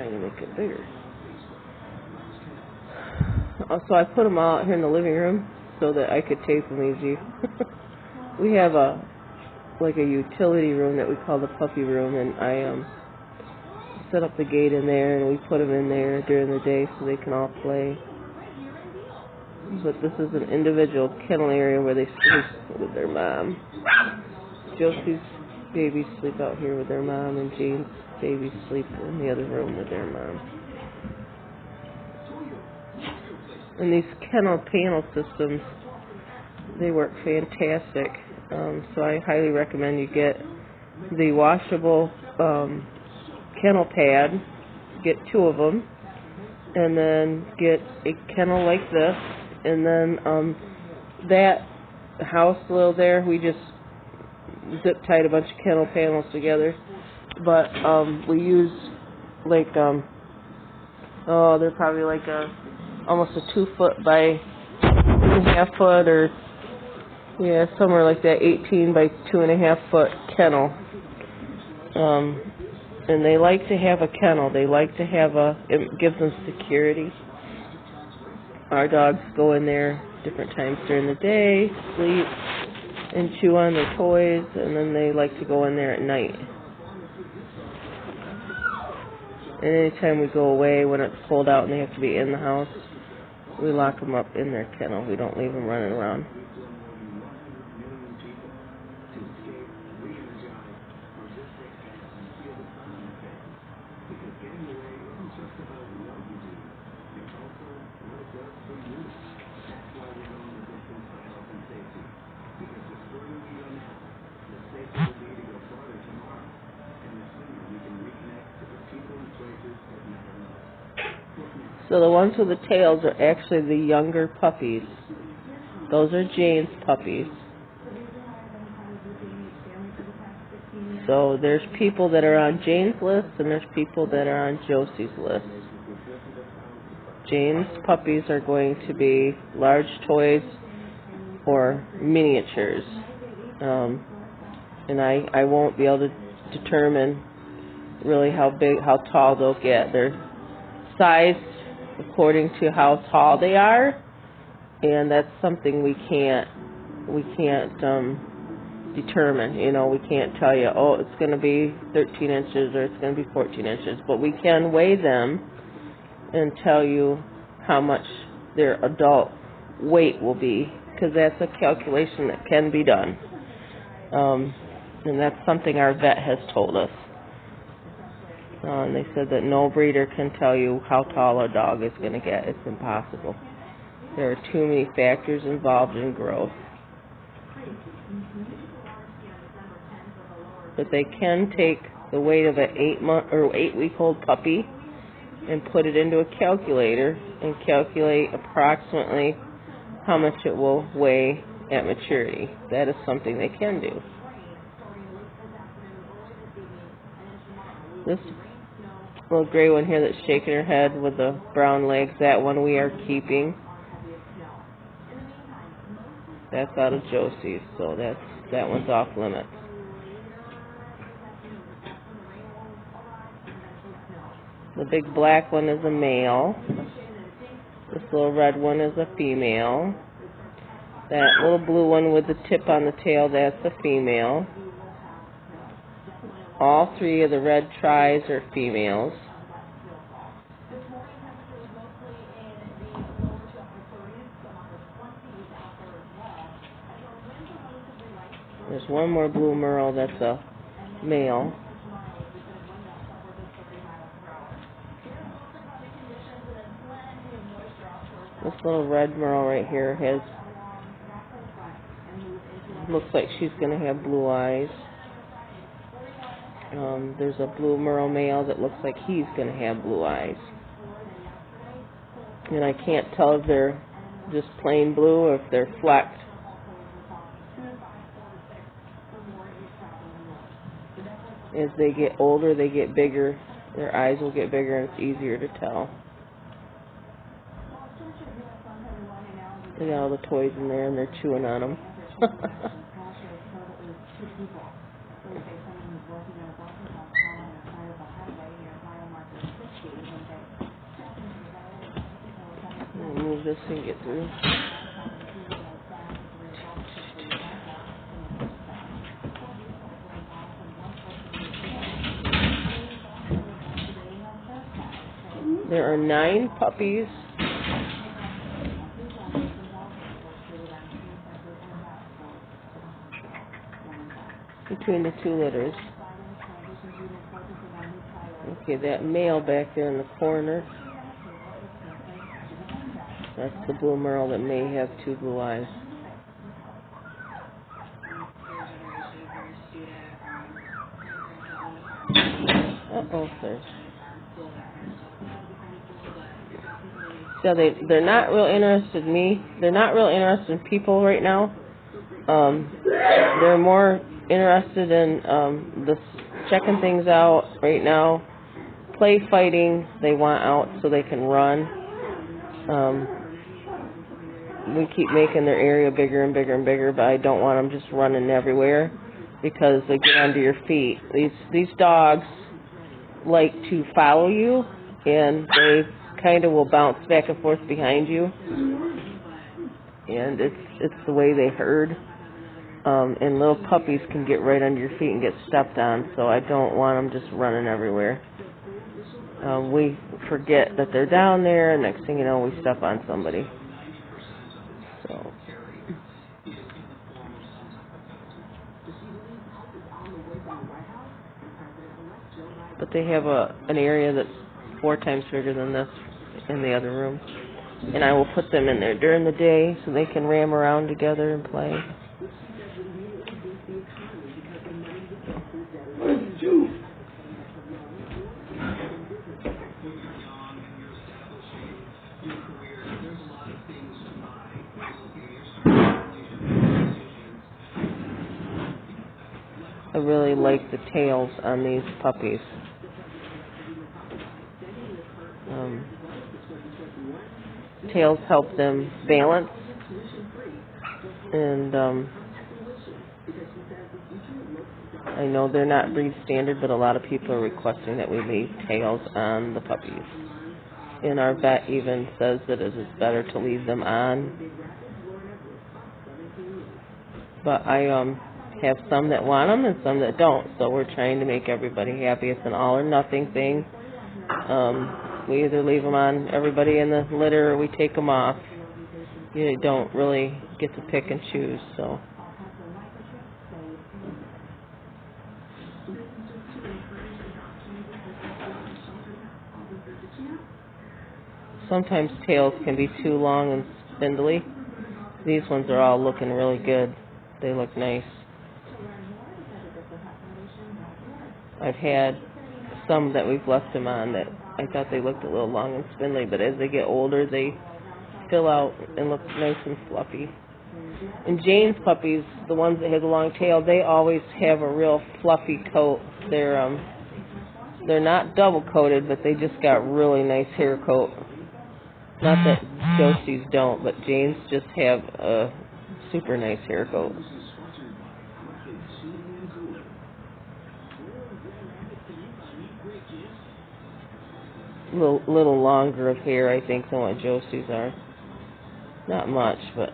trying to make it bigger. So I put them all out here in the living room so that I could tape them easy. We have a utility room that we call the puppy room, and I set up the gate in there, and we put them in there during the day so they can all play. But this is an individual kennel area where they sleep with their mom. Josey's babies sleep out here with their mom, and Jane's babies sleep in the other room with their mom. And these kennel panel systems, they work fantastic. So I highly recommend you get the washable kennel pad, get 2 of them, and then get a kennel like this, and then that house little there, we just zip tied a bunch of kennel panels together, but we use like they're probably like almost a 2 foot by 2.5 foot, or yeah, somewhere like that, 18 by 2.5 foot kennel. And they like to have a kennel. They like to have it gives them security. Our dogs go in there different times during the day, sleep, and chew on their toys, and then they like to go in there at night. And anytime we go away, when it's cold out and they have to be in the house, we lock them up in their kennel. We don't leave them running around. So the ones with the tails are actually the younger puppies. Those are Jane's puppies. So there's people that are on Jane's list, and there's people that are on Josey's list. Jane's puppies are going to be large toys or miniatures. And I won't be able to determine really how tall they'll get. They're sized according to how tall they are, and that's something we can't determine. You know, we can't tell you, oh, it's going to be 13 inches or it's going to be 14 inches, but we can weigh them and tell you how much their adult weight will be, because that's a calculation that can be done, and that's something our vet has told us. And they said that no breeder can tell you how tall a dog is going to get. It's impossible. There are too many factors involved in growth. But they can take the weight of an 8-week-old puppy and put it into a calculator and calculate approximately how much it will weigh at maturity. That is something they can do. This little gray one here that's shaking her head with the brown legs, that one we are keeping. That's out of Josey's, so that one's off limits. The big black one is a male. This little red one is a female. That little blue one with the tip on the tail, that's a female. All 3 of the red tries are females. There's one more blue merle that's a male. This little red merle right here looks like she's going to have blue eyes. There's a blue merle male that looks like he's going to have blue eyes. And I can't tell if they're just plain blue or if they're flecked. As they get older, they get bigger. Their eyes will get bigger, and it's easier to tell. They got all the toys in there, and they're chewing on them. I'll move this and get through. There are 9 puppies. Between the 2 litters. Okay, that male back there in the corner. That's the blue merle that may have 2 blue eyes. Uh-oh, sir. So they're not real interested in me. They're not real interested in people right now. They're more interested in checking things out right now. Play fighting, they want out so they can run. We keep making their area bigger and bigger and bigger, but I don't want them just running everywhere because they get under your feet. These dogs like to follow you, and they kind of will bounce back and forth behind you, and it's the way they herd. And little puppies can get right under your feet and get stepped on, so I don't want them just running everywhere. We forget that they're down there, and next thing you know, we step on somebody. So. But they have an area that's 4 times bigger than this in the other room. And I will put them in there during the day so they can ram around together and play. I really like the tails on these puppies. Tails help them balance, and I know they're not breed standard, but a lot of people are requesting that we leave tails on the puppies. And our vet even says that it is better to leave them on. But I have some that want them and some that don't, so we're trying to make everybody happy. It's an all or nothing thing. We either leave them on everybody in the litter or we take them off. You don't really get to pick and choose, so. Sometimes tails can be too long and spindly. These ones are all looking really good. They look nice. I've had some that we've left them on that I thought they looked a little long and spindly, but as they get older, they fill out and look nice and fluffy. And Jane's puppies, the ones that have the long tail, they always have a real fluffy coat. They're not double coated, but they just got really nice hair coat. Not that Joseys don't, but Jane's just have a super nice hair coat. Little longer of hair, I think, than what Joseys are. Not much, but.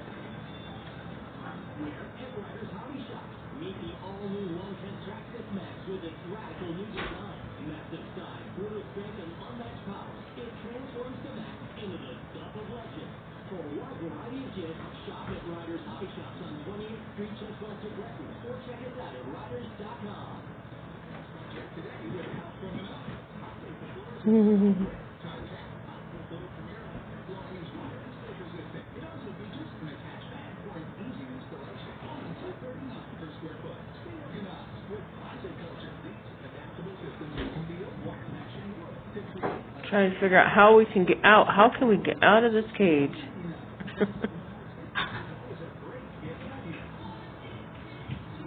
Trying to figure out how we can get out. How can we get out of this cage?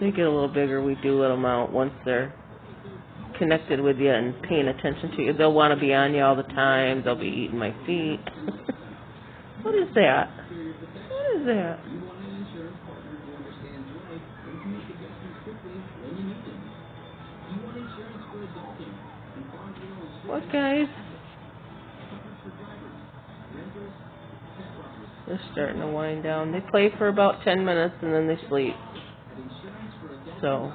They get a little bigger, we do let them out once they're connected with you and paying attention to you. They'll want to be on you all the time. They'll be eating my feet. What is that? What is that? What, guys? They're starting to wind down. They play for about 10 minutes and then they sleep. So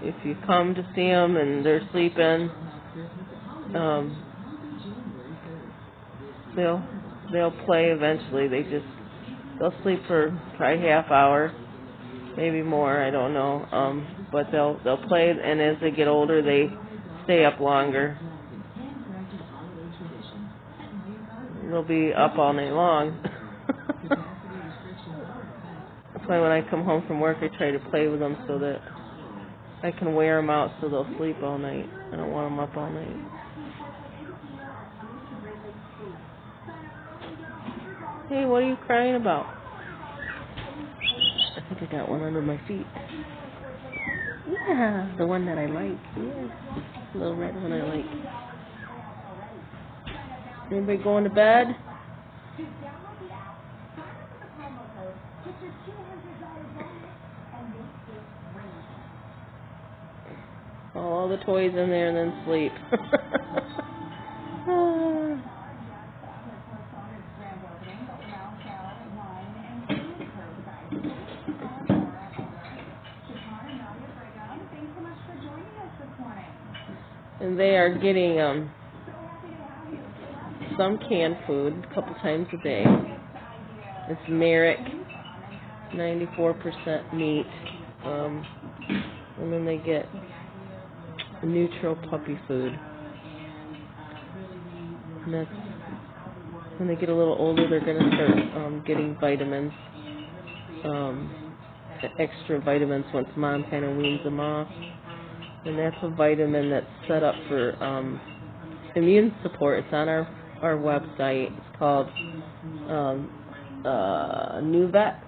if you come to see them and they're sleeping, they'll play eventually. They'll sleep for probably half hour, maybe more. I don't know. But they'll play, and as they get older, they stay up longer. They'll be up all night long. That's why when I come home from work, I try to play with them so that I can wear them out so they'll sleep all night. I don't want them up all night. Hey, what are you crying about? I think I got one under my feet. Yeah, the one that I like. Yeah, the little red one I like. Anybody going to bed? All the toys in there and then sleep. And they are getting some canned food a couple times a day. It's Merrick, 94% meat, and then they get neutral puppy food. And that's, when they get a little older, they're going to start getting vitamins, extra vitamins once mom kind of weans them off. And that's a vitamin that's set up for immune support. It's on our website. It's called New Vet.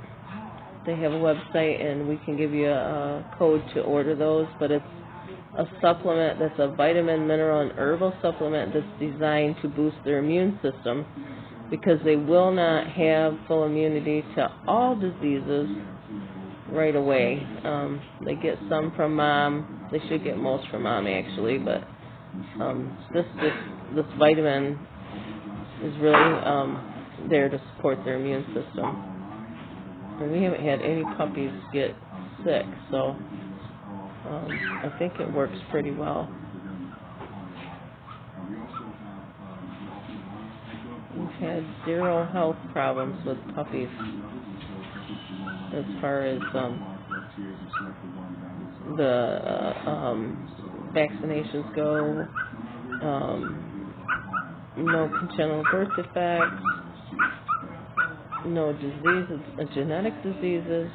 They have a website, and we can give you a code to order those, but it's a supplement that's a vitamin, mineral, and herbal supplement that's designed to boost their immune system, because they will not have full immunity to all diseases right away. They get some from mom. They should get most from mom, actually, but this vitamin is really there to support their immune system. And we haven't had any puppies get sick, so I think it works pretty well. We've had 0 health problems with puppies as far as the vaccinations go. No congenital birth defects, no diseases, genetic diseases.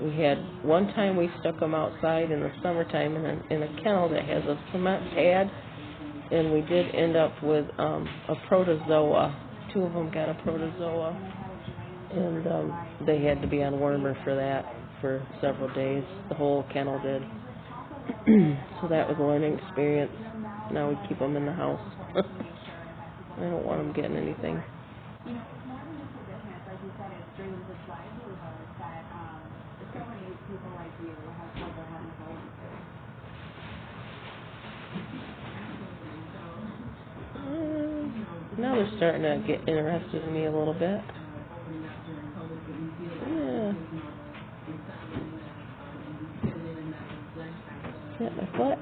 We had one time we stuck them outside in the summertime in a kennel that has a cement pad, and we did end up with a protozoa. 2 of them got a protozoa, and they had to be on wormer for that for several days. The whole kennel did. So that was a learning experience. Now we keep them in the house. I don't want them getting anything. Now they're starting to get interested in me a little bit. Yeah. Hit my foot.